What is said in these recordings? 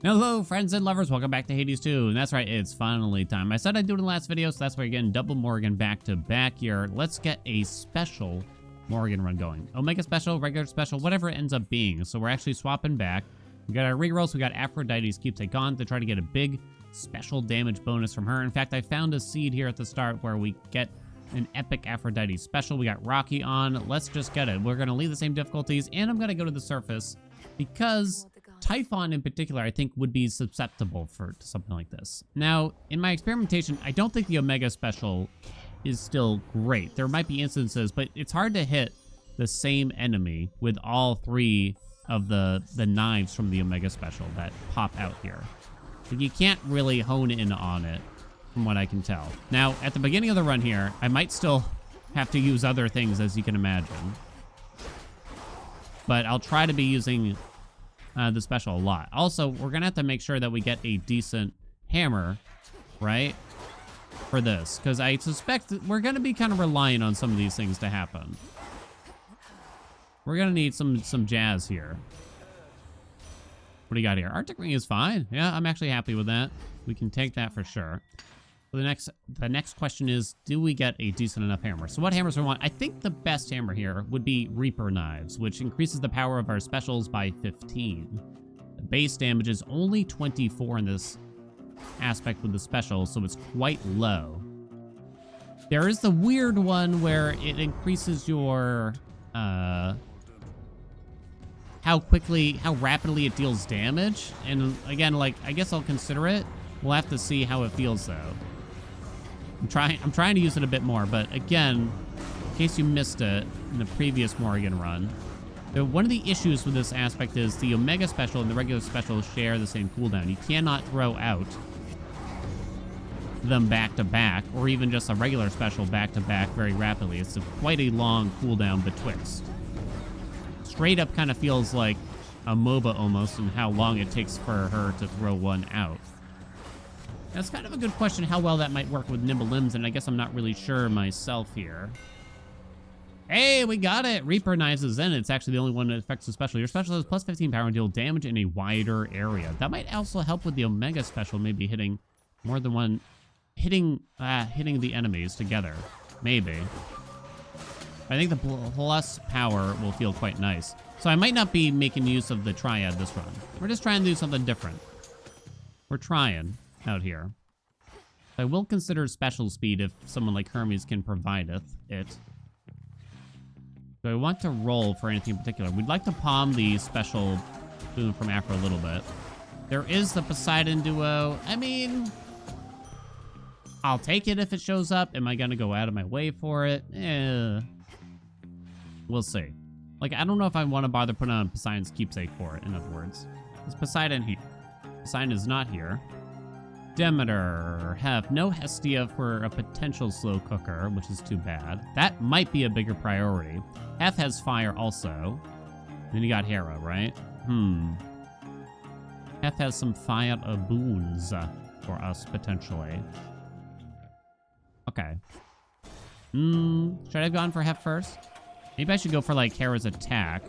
Hello, friends and lovers. Welcome back to Hades 2. And that's right, it's finally time. I said I'd do it in the last video, so that's why we're getting double Morgan back to back here. Let's get a special Morgan run going. Omega special, regular special, whatever it ends up being. So we're actually swapping back. We got our rerolls. We got Aphrodite's Keepsake on to try to get a big special damage bonus from her. In fact, I found a seed here at the start where we get an epic Aphrodite special. We got Rocky on. Let's just get it. We're going to leave the same difficulties, and I'm going to go to the surface because Typhon in particular, I think, would be susceptible to something like this. Now, in my experimentation, I don't think the Omega special is still great. There might be instances, but it's hard to hit the same enemy with all three of the knives from the Omega special that pop out here. But you can't really hone in on it, from what I can tell. Now, at the beginning of the run here, I might still have to use other things, as you can imagine. But I'll try to be using the special a lot. Also, we're gonna have to make sure that we get a decent hammer, right, for this, because I suspect that we're gonna be kind of relying on some of these things to happen. We're gonna need some jazz here. What do you got here? Arctic Ring is fine. Yeah, I'm actually happy with that. We can take that for sure. So the next question is, do we get a decent enough hammer? So what hammers do we want? I think the best hammer here would be Reaper Knives, which increases the power of our specials by 15. The base damage is only 24 in this aspect with the special, so it's quite low. There is the weird one where it increases your how rapidly it deals damage. And again, like, I guess I'll consider it. We'll have to see how it feels though. I'm trying to use it a bit more, but again, in case you missed it in the previous Morgan run, one of the issues with this aspect is the Omega special and the regular special share the same cooldown. You cannot throw out them back to back, or even just a regular special back to back very rapidly. It's quite a long cooldown betwixt. Straight up kind of feels like a MOBA almost, and how long it takes for her to throw one out. That's kind of a good question, how well that might work with Nimble Limbs, and I guess I'm not really sure myself here. Hey, we got it! Reaper Knives is in. It's actually the only one that affects the special. Your special has plus 15 power and deal damage in a wider area. That might also help with the Omega special, maybe hitting more than one, hitting the enemies together. Maybe. I think the plus power will feel quite nice. So I might not be making use of the Triad this run. We're just trying to do something different. We're trying out here. I will consider special speed if someone like Hermes can provide it. So I want to roll for anything in particular. We'd like to palm the special boon from Afro a little bit. There is the Poseidon duo. I mean, I'll take it if it shows up. Am I gonna go out of my way for it? We'll see. Like, I don't know if I want to bother putting on Poseidon's Keepsake for it, in other words. Is Poseidon here? Poseidon is not here. Demeter. Have no Hestia for a potential slow cooker, which is too bad. That might be a bigger priority. Hef has fire also. Then you got Hera, right? Hef has some fire boons for us, potentially. Okay. Should I have gone for Hef first? Maybe I should go for, like, Hera's attack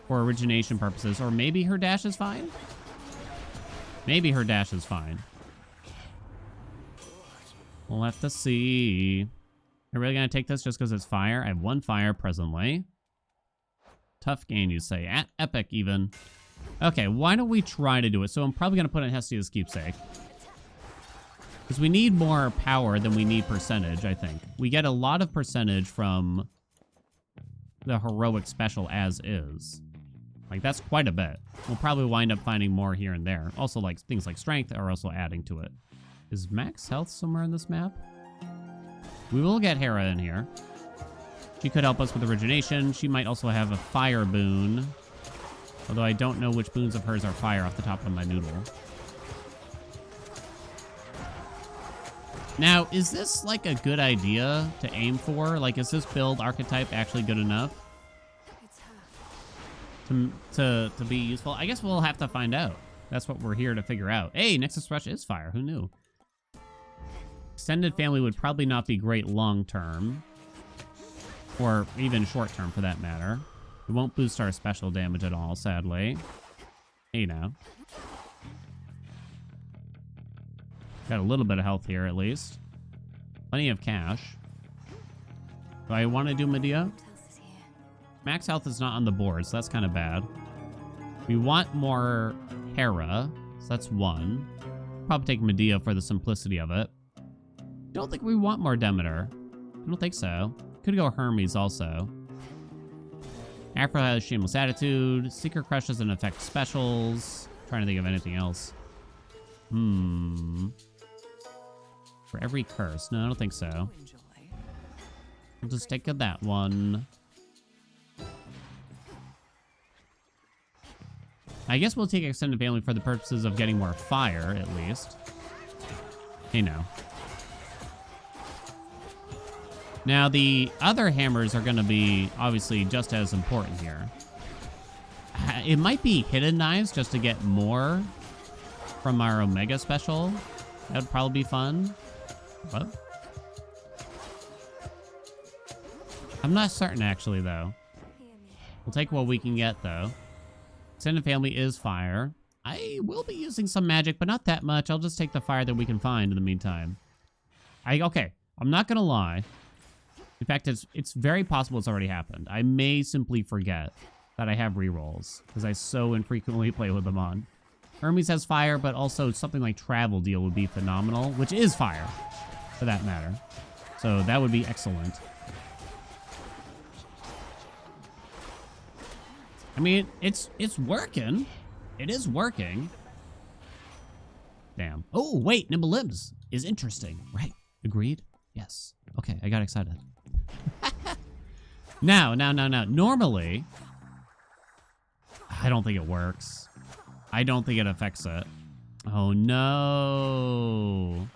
for origination purposes. Or maybe her dash is fine? Maybe her dash is fine. We'll have to see. Am I really going to take this just because it's fire? I have one fire presently. Tough gain, you say. At epic, even. Okay, why don't we try to do it? So I'm probably going to put in Hestia's Keepsake. Because we need more power than we need percentage, I think. We get a lot of percentage from the heroic special as is. Like, that's quite a bit. We'll probably wind up finding more here and there. Also, like, things like strength are also adding to it. Is max health somewhere in this map? We will get Hera in here. She could help us with origination. She might also have a fire boon. Although I don't know which boons of hers are fire off the top of my noodle. Now, is this, like, a good idea to aim for? Like, is this build archetype actually good enough to be useful? I guess we'll have to find out. That's what we're here to figure out. Hey, Nexus Rush is fire. Who knew? Extended family would probably not be great long-term. Or even short-term, for that matter. It won't boost our special damage at all, sadly. Hey now. Got a little bit of health here at least. Plenty of cash. Do I want to do Medea? Max health is not on the board, so that's kind of bad. We want more Hera, so that's one. Probably take Medea for the simplicity of it. Don't think we want more Demeter. I don't think so. Could go Hermes also. Afro has Shameless Attitude. Seeker Crush doesn't affect specials. Trying to think of anything else. For every curse. No, I don't think so. We'll just take that one. I guess we'll take Extended Family for the purposes of getting more fire, at least. Hey, no. Now, the other hammers are going to be, obviously, just as important here. It might be Hidden Knives just to get more from our Omega special. That would probably be fun. What? I'm not certain, actually, though. We'll take what we can get, though. Extended Family is fire. I will be using some magic, but not that much. I'll just take the fire that we can find in the meantime. Okay, I'm not gonna lie. In fact, it's very possible it's already happened. I may simply forget that I have rerolls because I so infrequently play with them on. Hermes has fire, but also something like Travel Deal would be phenomenal, which is fire, for that matter. So that would be excellent. I mean, it's working. It is working. Damn. Oh, wait, Nimble Limbs is interesting. Right. Agreed? Yes. Okay, I got excited. Now. Normally, I don't think it works. I don't think it affects it. Oh, no.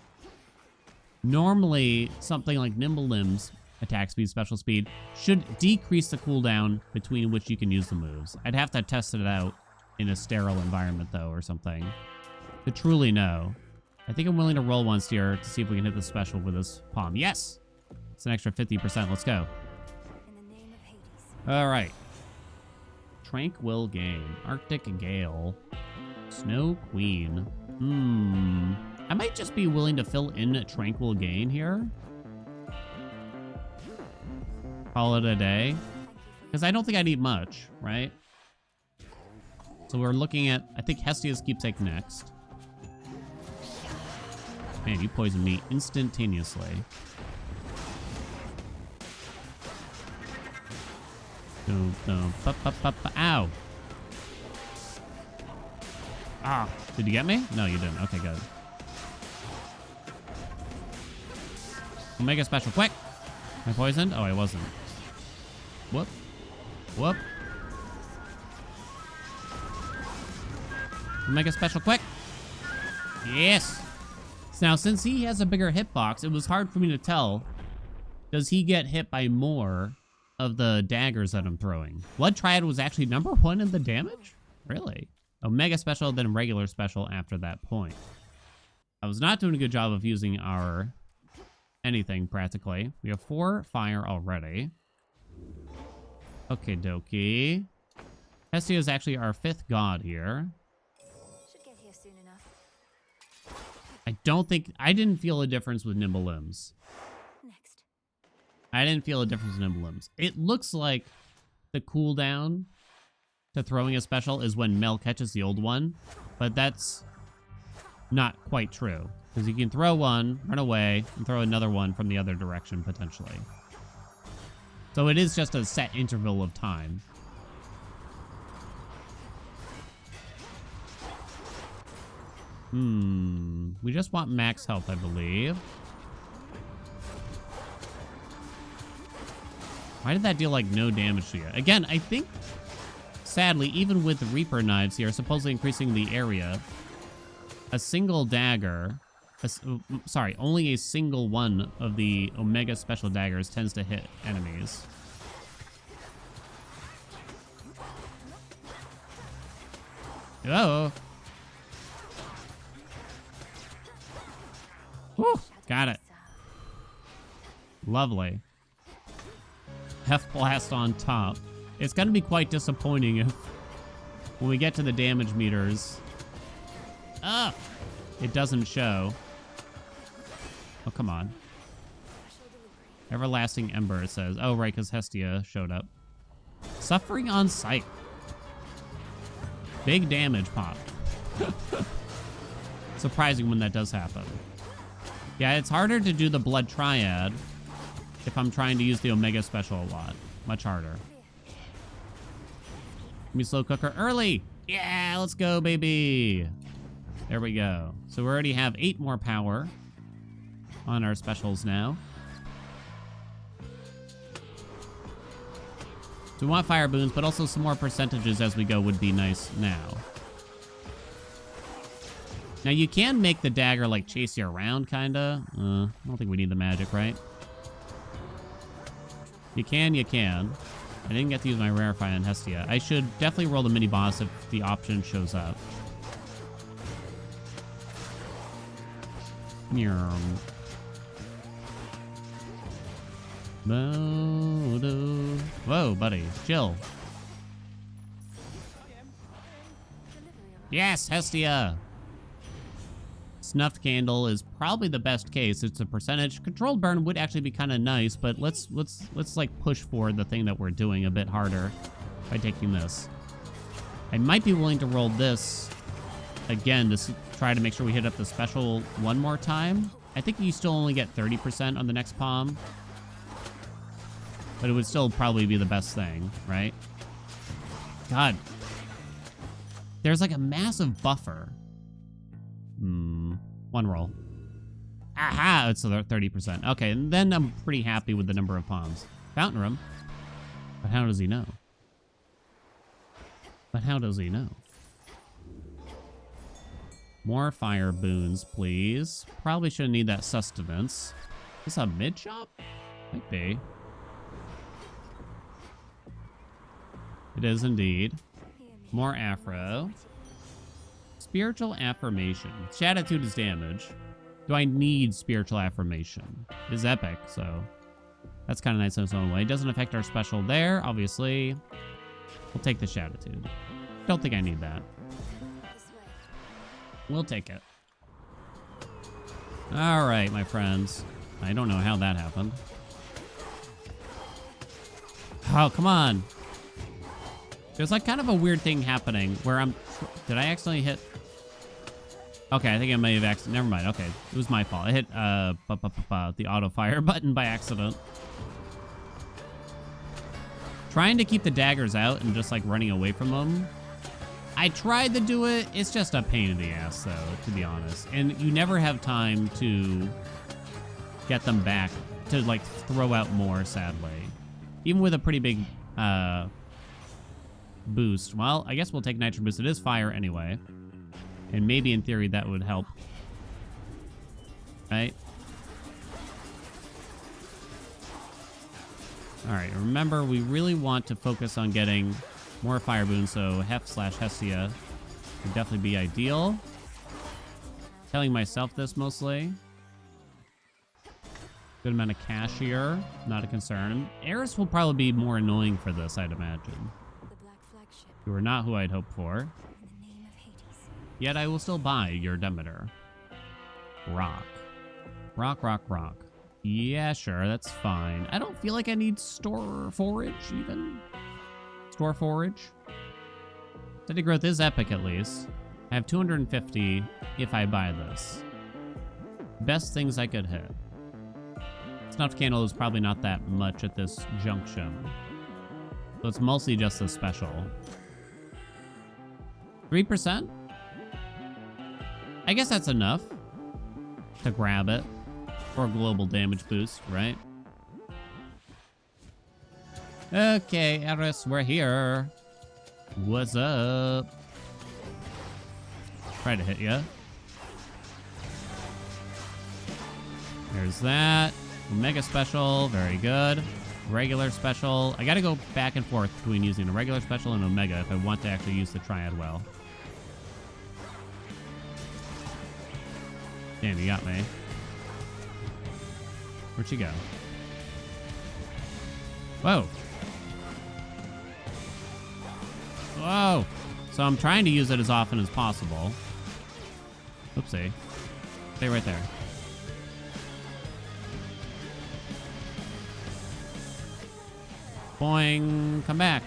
Normally, something like Nimble Limbs, attack speed, special speed, should decrease the cooldown between which you can use the moves. I'd have to test it out in a sterile environment, though, or something, to truly know. I think I'm willing to roll once here to see if we can hit the special with this palm. Yes! It's an extra 50%. Let's go. In the name of Hades. All right. Tranquil Game. Arctic Gale. Snow Queen. I might just be willing to fill in Tranquil Gain here. Call it a day. Because I don't think I need much, right? So we're looking at, I think Hestia's Keepsake next. Man, you poisoned me instantaneously. Ow. Ah, did you get me? No, you didn't. Okay, good. Omega special, quick. Am I poisoned? Oh, I wasn't. Whoop. Whoop. Omega special, quick. Yes. Now, since he has a bigger hitbox, it was hard for me to tell. Does he get hit by more of the daggers that I'm throwing? Blood Triad was actually #1 in the damage? Really? Omega special, then regular special after that point. I was not doing a good job of using our anything, practically. We have 4 fire already. Okay, dokie. Hestia is actually our 5th god here. Should get here soon enough. I didn't feel a difference with Nimble Limbs. Next. I didn't feel a difference with Nimble Limbs. It looks like the cooldown to throwing a special is when Mel catches the old one, but that's not quite true. Because you can throw one, run away, and throw another one from the other direction, potentially. So it is just a set interval of time. We just want max health, I believe. Why did that deal, like, no damage to you? Again, I think, sadly, even with the Reaper Knives here, supposedly increasing the area, a single dagger... sorry, only a single one of the Omega special daggers tends to hit enemies. Oh. Whew, got it. Lovely. Hef Blast on top. It's going to be quite disappointing if when we get to the damage meters, it doesn't show. Oh, come on. Everlasting Ember, it says. Oh, right, because Hestia showed up. Suffering on sight. Big damage pop. Surprising when that does happen. Yeah, it's harder to do the Blood Triad if I'm trying to use the Omega Special a lot. Much harder. Let me slow cooker early. Yeah, let's go, baby. There we go. So we already have 8 more power on our specials now. So we want fire boons, but also some more percentages as we go would be nice now. Now you can make the dagger like chase you around, kinda. I don't think we need the magic, right? You can. I didn't get to use my Rarefy on Hestia. I should definitely roll the mini boss if the option shows up. Whoa, buddy. Chill. Yes, Hestia! Snuffed Candle is probably the best case. It's a percentage. Controlled Burn would actually be kind of nice, but let's like push for the thing that we're doing a bit harder by taking this. I might be willing to roll this again to try to make sure we hit up the special one more time. I think you still only get 30% on the next palm, but it would still probably be the best thing, right? God. There's like a massive buffer. One roll. Aha! It's 30%. Okay, and then I'm pretty happy with the number of palms. Fountain Room. But how does he know? More fire boons, please. Probably shouldn't need that sustenance. Is this a mid shop? Might be. It is indeed. More Afro. Spiritual Affirmation. Shatitude is damage. Do I need Spiritual Affirmation? It is epic, so that's kind of nice in its own way. It doesn't affect our special there, obviously. We'll take the Shatitude. Don't think I need that. We'll take it. All right, my friends. I don't know how that happened. Oh, come on. There's like kind of a weird thing happening where did I accidentally hit? Okay, I think I may have accidentally. Never mind. Okay, it was my fault. I hit the auto fire button by accident. Trying to keep the daggers out and just like running away from them. I tried to do it. It's just a pain in the ass, though, to be honest. And you never have time to get them back to like throw out more, sadly. Even with a pretty big boost. Well, I guess we'll take Nitro Boost. It is fire anyway. And maybe in theory that would help. Right? Alright, remember we really want to focus on getting more fire boons, so Hef/Hestia would definitely be ideal. Telling myself this mostly. Good amount of cash here. Not a concern. Eris will probably be more annoying for this, I'd imagine. You are not who I'd hoped for. Yet I will still buy your Demeter. Rock. Rock. Yeah, sure, that's fine. I don't feel like I need store forage, even. Store forage. Steady growth is epic, at least. I have 250 if I buy this. Best things I could hit. Snuffed Candle is probably not that much at this junction. So it's mostly just the special. 3%? I guess that's enough to grab it for a global damage boost, right? Okay, Eris, we're here. What's up? Try to hit ya. There's that. Omega special, very good. Regular special. I gotta go back and forth between using a regular special and Omega if I want to actually use the Triad well. Damn, you got me. Where'd she go? Whoa. Whoa. So I'm trying to use it as often as possible. Oopsie. Stay right there. Boing. Come back.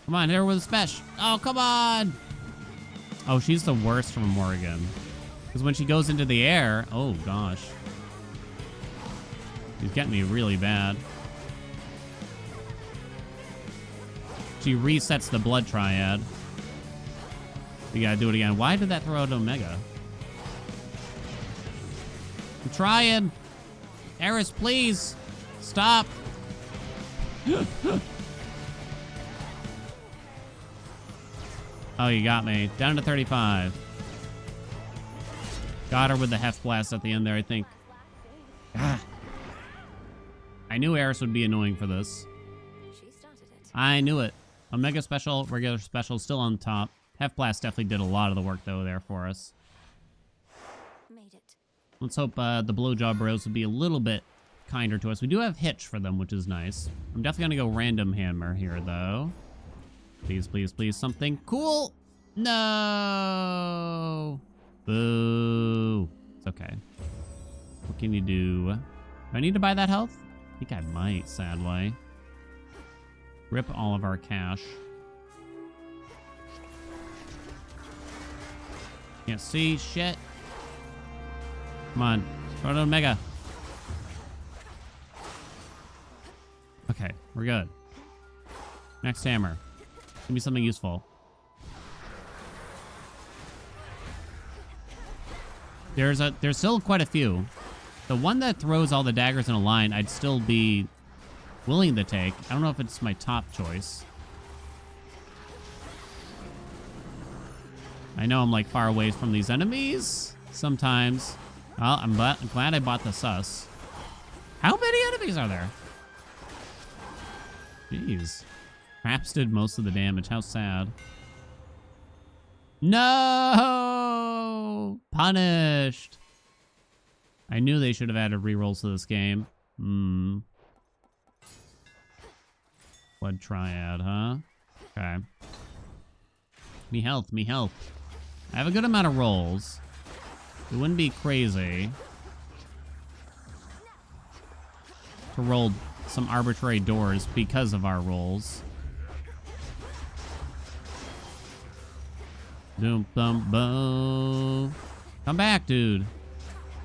Come on, hit her with a special. Oh, come on. Oh, she's the worst from Morrigan. Because when she goes into the air, oh gosh. She's getting me really bad. She resets the blood triad. We gotta do it again. Why did that throw out Omega? I'm trying. Eris, please. Stop. Oh, you got me. Down to 35. Got her with the heft blast at the end there, I think. Ah. I knew Eris would be annoying for this. She started it. I knew it. Omega special, regular special, still on top. Heft blast definitely did a lot of the work, though, there for us. Made it. Let's hope the blowjob bros would be a little bit kinder to us. We do have Hitch for them, which is nice. I'm definitely going to go random hammer here, though. Please, please, please, something cool. No. Boo. It's okay. What can you do? Do I need to buy that health? I think I might, sadly. Rip all of our cash. Can't see shit. Come on. Throw it on Omega. Okay, we're good. Next hammer. Give me something useful. There's still quite a few. The one that throws all the daggers in a line, I'd still be willing to take. I don't know if it's my top choice. I know I'm like far away from these enemies sometimes. Well, I'm glad I bought the sus. How many enemies are there? Jeez. Traps did most of the damage. How sad. No! Punished. I knew they should have added rerolls to this game. Blood triad, huh? Okay. Me health, me health. I have a good amount of rolls. It wouldn't be crazy to roll some arbitrary doors because of our rolls. Doom, bum, boom. Come back, dude.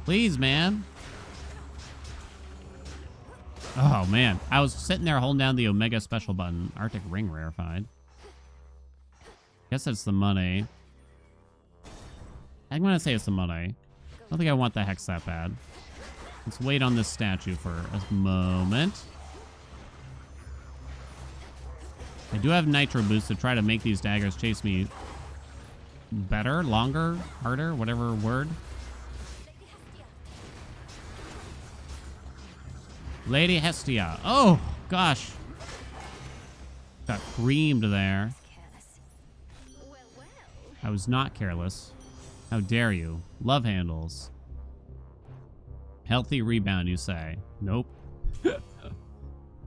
Please, man. Oh, man. I was sitting there holding down the Omega special button. Arctic ring rarefied. Guess it's the money. I'm gonna say it's the money. I don't think I want the hex that bad. Let's wait on this statue for a moment. I do have nitro boost to try to make these daggers chase me better, longer, harder, whatever word. Lady Hestia. Oh, gosh. Got creamed there. Careless. I was not careless. How dare you? Love handles. Healthy rebound, you say? Nope.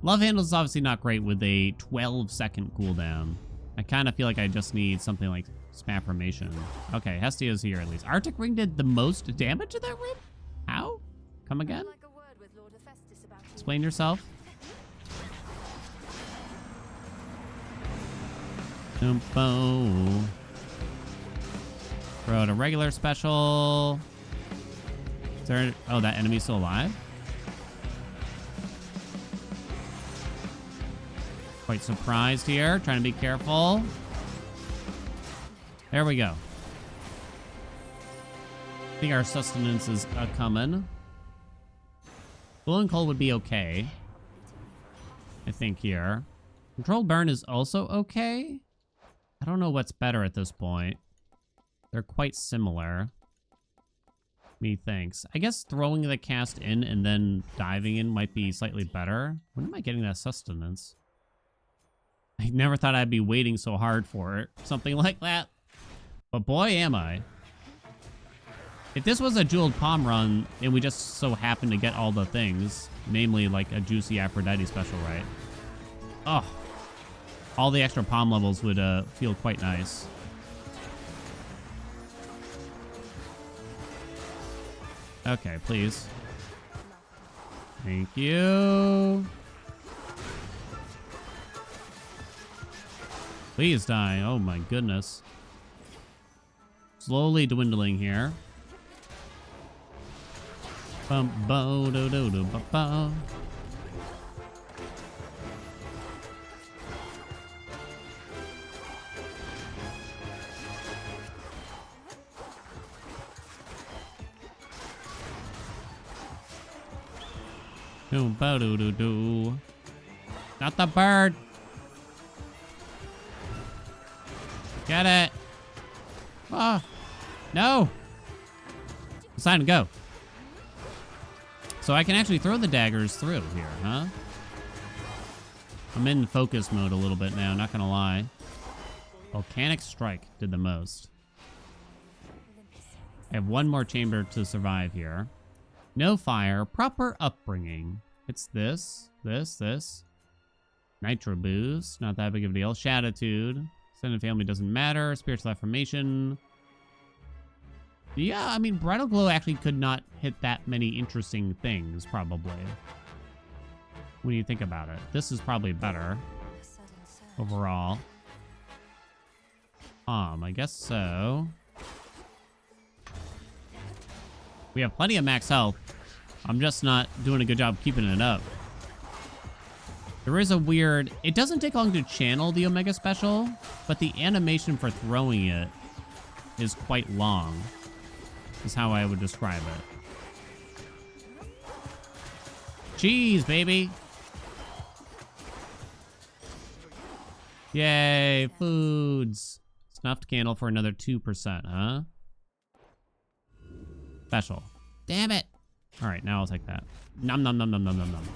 Love handles is obviously not great with a 12-second cooldown. I kind of feel like I just need something like Spamformation. Okay, Hestia's here at least. Arctic Ring did the most damage in that room? How? Come again? Like a word with Lord Hephaestus about you. Explain yourself. Boom. Throw out a regular special. Is there, oh, that enemy's still alive? Quite surprised here. Trying to be careful. There we go. I think our sustenance is coming. Blue and cold would be okay. I think here. Controlled burn is also okay. I don't know what's better at this point. They're quite similar. Methinks. I guess throwing the cast in and then diving in might be slightly better. When am I getting that sustenance? I never thought I'd be waiting so hard for it. Something like that. But boy, am I. If this was a jeweled palm run, and we just so happen to get all the things, namely like a juicy Aphrodite special, right? Oh, all the extra palm levels would feel quite nice. Okay, please. Thank you. Please die. Oh my goodness. Slowly dwindling here. Bum bo do do do ba ba. Do ba do do do. Not the bird. Get it. Ah, no. It's time to go. So I can actually throw the daggers through here, huh? I'm in focus mode a little bit now, not gonna lie. Volcanic Strike did the most. I have one more chamber to survive here. No fire, proper upbringing. It's this. Nitro boost, not that big of a deal. Shatitude, extended family doesn't matter. Spiritual affirmation. Yeah, I mean, Bridal Glow actually could not hit that many interesting things, probably. When you think about it. This is probably better. Overall. I guess so. We have plenty of max health. I'm just not doing a good job keeping it up. There is a weird... It doesn't take long to channel the Omega Special, but the animation for throwing it is quite long. Is how I would describe it. Cheese, baby! Yay, foods. Snuffed candle for another 2%, huh? Special. Damn it! Alright, now I'll take that. Nom nom nom nom nom nom nom.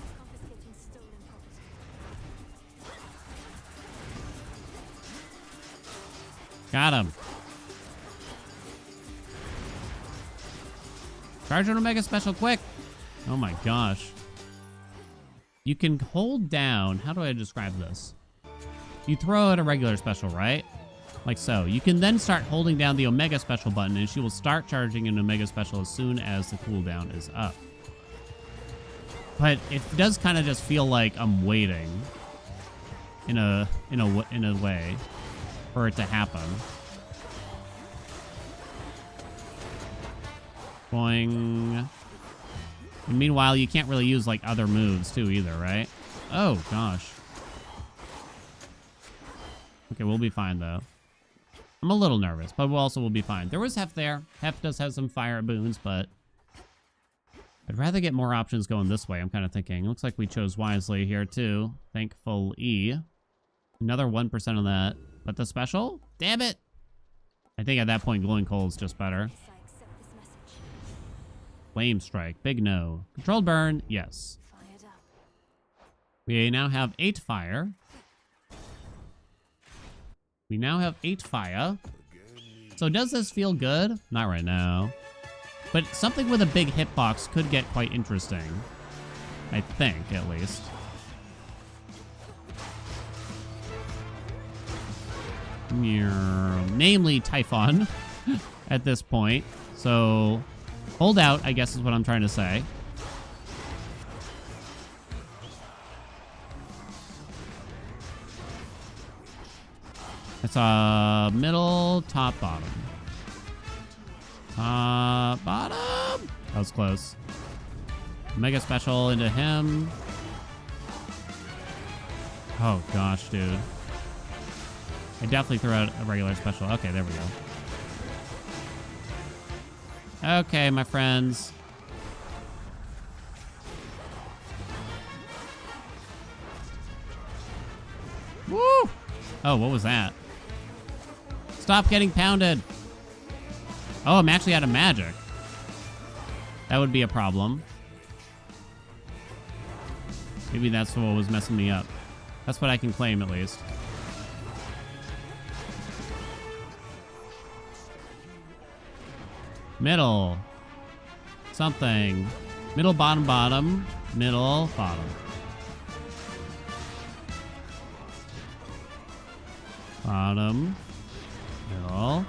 Got him. Charge an Omega Special quick. Oh my gosh. You can hold down. How do I describe this? You throw out a regular special, right? Like so. You can then start holding down the Omega Special button and she will start charging an Omega Special as soon as the cooldown is up. But it does kind of just feel like I'm waiting in a way for it to happen. Boing. And meanwhile, you can't really use like other moves too either, right? Oh gosh. Okay, we'll be fine though. I'm a little nervous, but we'll be fine. There was Hef there. Hef does have some fire boons, but I'd rather get more options going this way, I'm kind of thinking. Looks like we chose wisely here too. Thankfully. Another 1% of that. But the special? Damn it! I think at that point, Glowing Coal is just better. Flame Strike. Big no. Controlled Burn? Yes. We now have 8 fire. We now have 8 fire. So does this feel good? Not right now. But something with a big hitbox could get quite interesting. I think, at least. Namely Typhon at this point. So hold out, I guess is what I'm trying to say. It's middle, top, bottom. Bottom! That was close. Mega special into him. Oh gosh, dude. I definitely threw out a regular special. Okay, there we go. Okay, my friends. Woo! Oh, what was that? Stop getting pounded. Oh, I'm actually out of magic. That would be a problem. Maybe that's what was messing me up. That's what I can claim, at least. Middle. something. Middle, bottom, bottom. Middle, bottom. Bottom. Middle.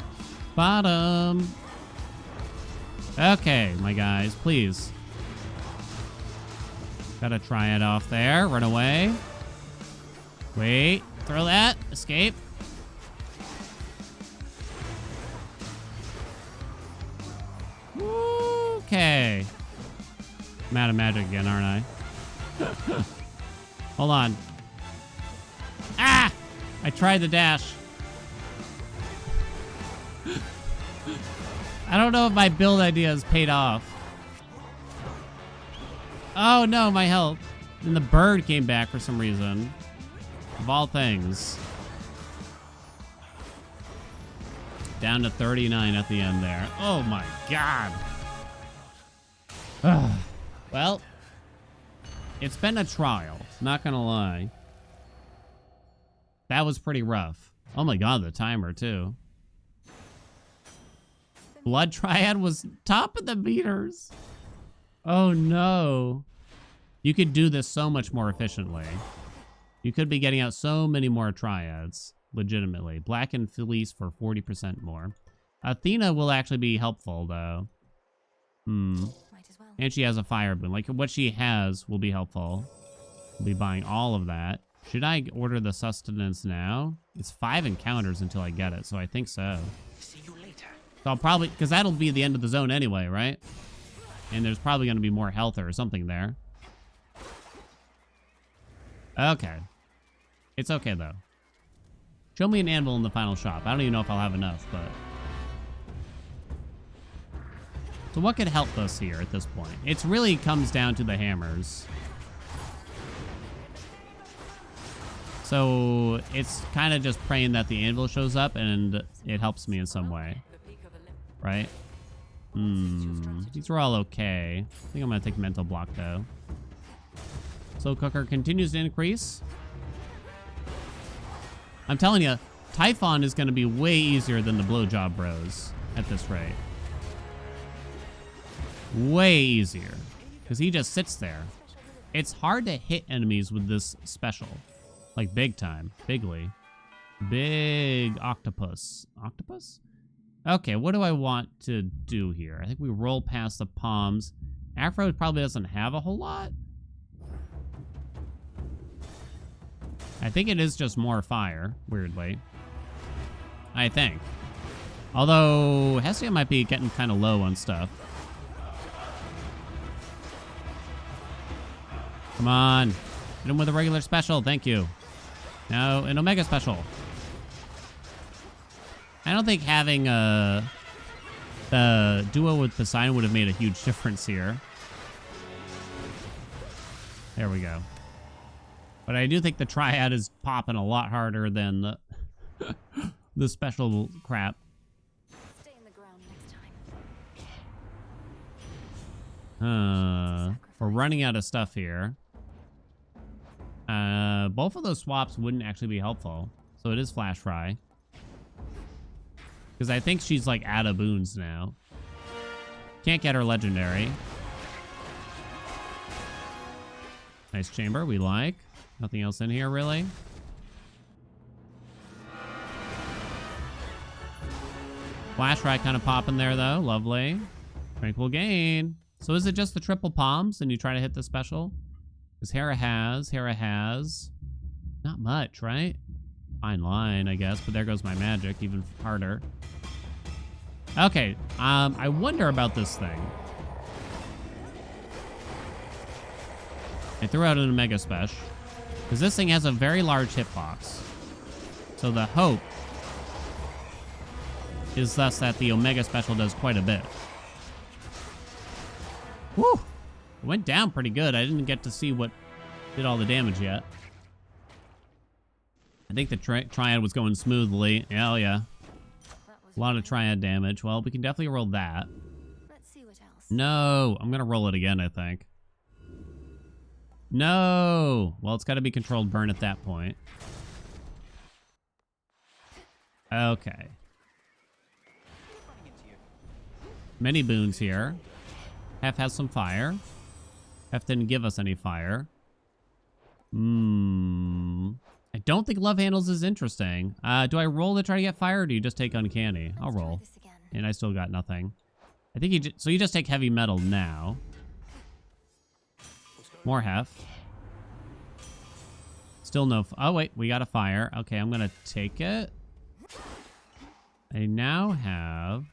Bottom. Okay, my guys, please. Gotta try it off there. Run away. Wait. Throw that. Escape. Okay. I'm out of magic again, aren't I? Hold on. Ah! I tried the dash. I don't know if my build idea has paid off. Oh no, my health. And the bird came back for some reason. Of all things. Down to 39 at the end there. Oh my god. Well, it's been a trial, not gonna lie. That was pretty rough. Oh my god, the timer too. Blood Triad was top of the meters. Oh no. You could do this so much more efficiently. You could be getting out so many more triads, legitimately. Black and Fleece for 40% more. Athena will actually be helpful though. Might as well. And she has a fire boon. Like what she has will be helpful. We'll be buying all of that. Should I order the sustenance now? It's 5 encounters until I get it, so I think so. See you later. So I'll probably, because that'll be the end of the zone anyway, right? And there's probably going to be more health or something there. Okay. It's okay, though. Show me an anvil in the final shop. I don't even know if I'll have enough, but... So what could help us here at this point? It really comes down to the hammers. So it's kind of just praying that the anvil shows up and it helps me in some way. Right? These are all okay. I think I'm going to take mental block, though. Slow cooker continues to increase. I'm telling you, Typhon is going to be way easier than the blowjob bros at this rate. Way easier. Because he just sits there. It's hard to hit enemies with this special. Like big time. Bigly. Big octopus. Octopus? Okay, what do I want to do here? I think we roll past the palms. Afro probably doesn't have a whole lot. I think it is just more fire, weirdly. I think. Although, Hestia might be getting kind of low on stuff. Come on. Hit him with a regular special. Thank you. Now, an Omega special. I don't think having the duo with Poseidon would have made a huge difference here. There we go. But I do think the Triad is popping a lot harder than the, the special crap. Stay in the ground next time. We're running out of stuff here. Both of those swaps wouldn't actually be helpful. So it is Flash Fry. Because I think she's like out of boons now. Can't get her legendary. Nice chamber, we like. Nothing else in here, really. Flash Fry kind of popping there, though. Lovely. Tranquil Gain. So is it just the triple palms and you try to hit the special? Because Hera has... Not much, right? Fine line, I guess, but there goes my magic, even harder. Okay, I wonder about this thing. I threw out an Omega Special. Because this thing has a very large hitbox. So the hope is thus that the Omega Special does quite a bit. Whew! It went down pretty good. I didn't get to see what did all the damage yet. I think the Triad was going smoothly. Hell yeah. A lot of Triad damage. Well, we can definitely roll that. Let's see what else. No! I'm gonna roll it again, I think. No! Well, it's got to be controlled burn at that point. Okay. Many boons here. Hef has some fire. Hef didn't give us any fire. I don't think love handles is interesting. Do I roll to try to get fire, or do you just take uncanny? I'll roll. And I still got nothing. I think so you just take heavy metal now. More Hef. Still no... Oh, wait. We got a fire. Okay, I'm going to take it. I now have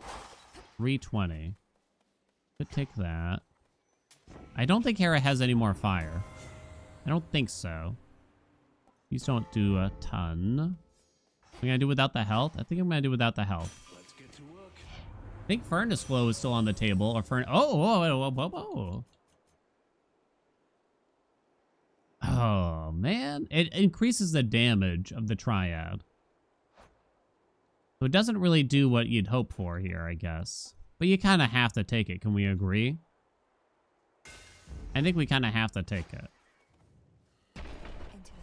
320. Could take that. I don't think Hera has any more fire. I don't think so. These don't do a ton. Am I going to do without the health? I think I'm going to do without the health. Let's get to work. I think Furnace Flow is still on the table. Or Oh, oh, man. It increases the damage of the Triad. So it doesn't really do what you'd hope for here, I guess. But you kind of have to take it. Can we agree? I think we kind of have to take it.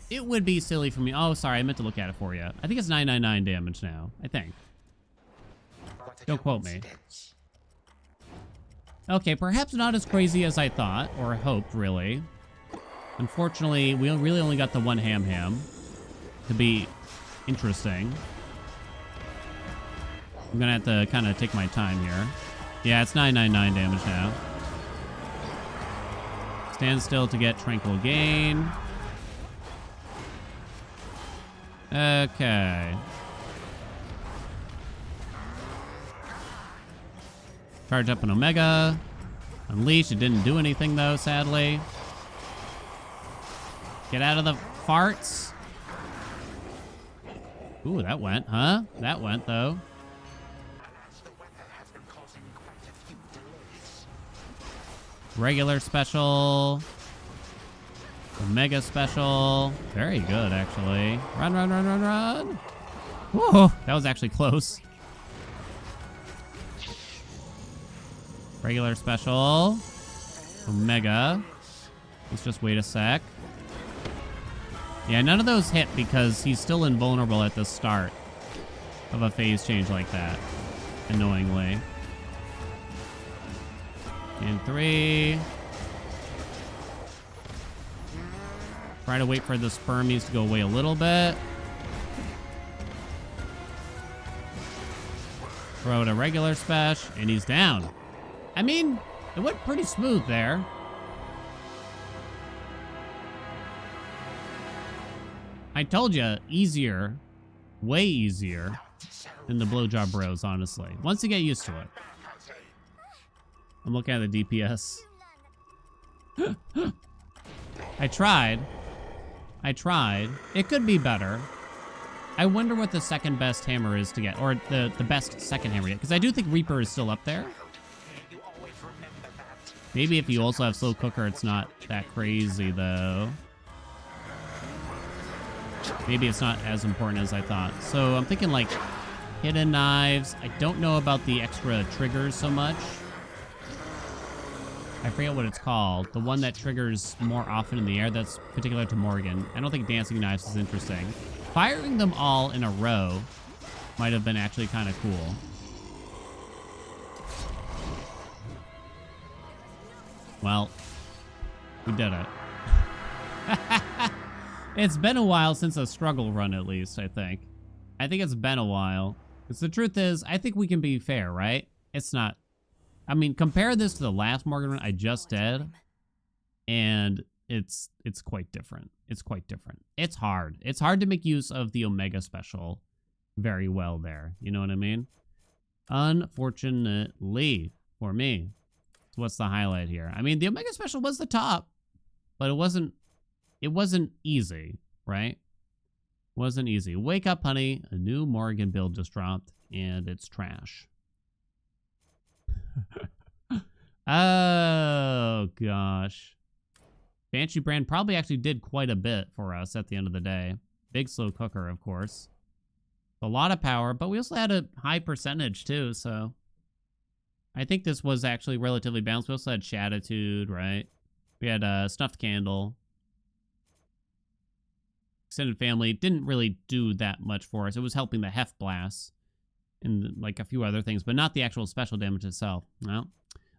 It would be silly for me. Oh, sorry. I meant to look at it for you. I think it's 999 damage now. I think. Don't quote me. Okay, perhaps not as crazy as I thought or hoped, really. Unfortunately, we really only got the one ham to be interesting. I'm gonna have to kind of take my time here. Yeah, it's 999 damage now. Stand still to get Tranquil Gain. Okay. Charge up an Omega. Unleash. It didn't do anything, though, sadly. Get out of the farts. Ooh, that went, huh? That went, though. Regular special. Omega special. Very good, actually. Run, run, run, run, run. Whoa, that was actually close. Regular special. Omega. Let's just wait a sec. Yeah, none of those hit because he's still invulnerable at the start of a phase change like that. Annoyingly. And 3. Try to wait for the spermies to go away a little bit. Throw out a regular special, and he's down. I mean, it went pretty smooth there. I told you, easier, way easier than the blowjob bros, honestly. Once you get used to it. I'm looking at the DPS. I tried. It could be better. I wonder what the second best hammer is to get, or the best second hammer yet, because I do think Reaper is still up there. Maybe if you also have Slow Cooker, it's not that crazy, though. Maybe it's not as important as I thought. So I'm thinking, like, Hidden Knives. I don't know about the extra triggers so much. I forget what it's called. The one that triggers more often in the air, that's particular to Morgan. I don't think Dancing Knives is interesting. Firing them all in a row might have been actually kind of cool. Well, we did it. It's been a while since a struggle run, at least, I think. I think it's been a while. Because the truth is, I think we can be fair, right? It's not... I mean, compare this to the last Morgan run I just did, and it's quite different. It's quite different. It's hard. It's hard to make use of the Omega special very well there. You know what I mean? Unfortunately for me. So what's the highlight here? I mean, the Omega special was the top, but it wasn't easy, right? Wasn't easy. Wake up, honey. A new Morgan build just dropped, and it's trash. Oh, gosh. Banshee Brand probably actually did quite a bit for us at the end of the day. Big Slow Cooker, of course. A lot of power, but we also had a high percentage, too, so... I think this was actually relatively balanced. We also had Shatitude, right? We had a Snuffed Candle. Extended Family didn't really do that much for us. It was helping the Hef Blast and like a few other things, but not the actual special damage itself. Well,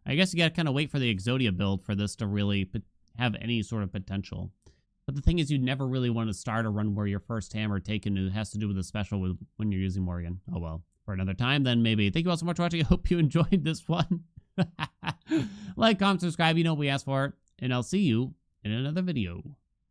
I guess you gotta kind of wait for the Exodia build for this to really have any sort of potential. But the thing is, you never really want to start a run where your first hammer taken has to do with a special when you're using Morrigan. Oh well, for another time then maybe. Thank you all so much for watching. I hope you enjoyed this one. Like, comment, subscribe, you know what we asked for. And I'll see you in another video.